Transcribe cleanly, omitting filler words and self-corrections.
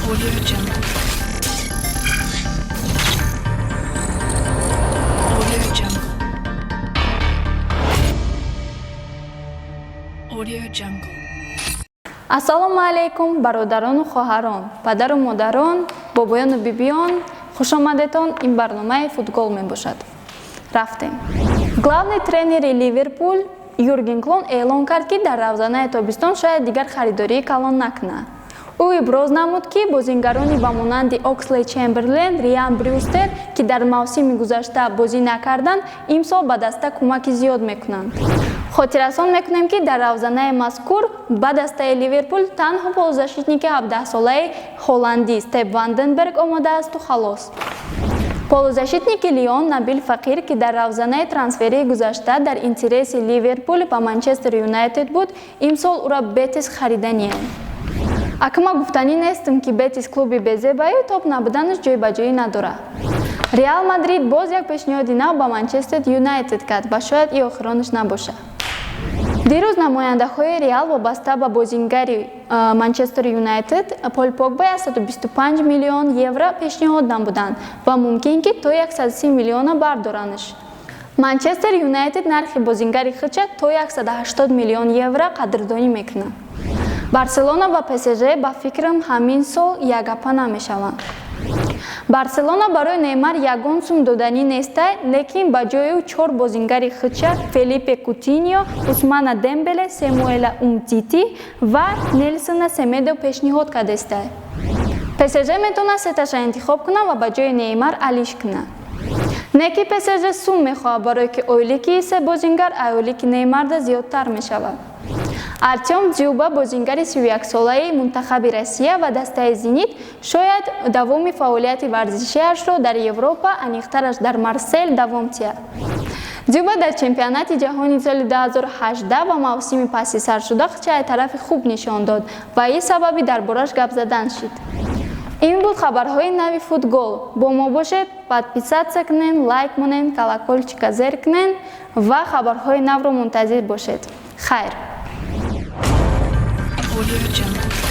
Audio Jungle. Audio Jungle. Audio Jungle. ассалому алайкум бародарону хоҳарон, падару модарон, бобоёну бибиён, хушомадетон. ин барномаи футбол мебошад. рафтем. Главный тренери Ливерпул Юрген Клопп эълон кард ки дар равзанаи тобистон шояд дигар харидории калон накунад. ӯ иброз намуд ки бозингарони ба монанди Окслей Чемберлен, Риан Брюстер ки дар мавсими гузашта бозӣ накарданд, имсол ба даста кӯмаки зиёд мекунанд. хотиррасон мекунем ки дар равзанаи мазкур ба дастаи Ливерпул танҳо полузащитники 17-солаи ҳолландӣ Степ Ванденберг омодаасту халос. полузащитники Лион Набил Фақир ки дар равзанаи трансферии гузашта дар интереси Ливерпул ба Манчестер Юнайтед буд, имсол ӯро Бетис хариданием. акма гуфтанӣ нестам ки Бетис клуби безебаю топ набуданаш ҷойбаҷоӣ надорад. Реал Мадрид боз як пешниҳоди нав ба Манчестер Юнайтед кард ва шояд ин охиронаш набошад. дирӯз намояндаҳои Реал вобаста ба бозингари Манчестер Юнайтед Пол Погба 125 миллион евро пешниҳод намуданд ва мумкин ки то 130 миллиона бардоранаш. Манчестер Юнайтед нархи бозингари худша то 180 миллион евро қадрдонӣ мекунад. Барселона ва ПСЖ ба фикрам ҳамин сол якапа намешаванд. Барселона барои Неймар ягон сум доданӣ нестай, лекин ба ҷои ӯ 4 бозингари худша Фелипе Кутиньо, Усмана Дембеле, Самуэла Умтити ва Нельсона Семедо пешниҳод кардестай. ПСЖ метавонад сеташа интихоб кунад ва ба ҷои Неймар алиш кунад. Не ки ПСЖ сум мехоҳад барое ки ойлики се бозингар ойлики Неймарда зиёдтар мешавад. Артем Дзюба бозингари 31-солаи мунтахаби Россия ва дастаи Зенит шояд давоми фаъолияти варзишиашро дар Европа, аниқтараш дар Марсель давом диҳад. Дзюба дар чемпионати ҷаҳони соли 2018 ва мавсими паси саршуда худшаи тарафи хуб нишон дод ва ин сабаби дар бораш гап задан шуд. ин буд хабарҳои нави футбол. Бо мо бошед, подписатсия кунен, лайк монен, колокольчика зер кунен ва хабарҳои навро мунтазир бошед. Хайр. Audio Jungle.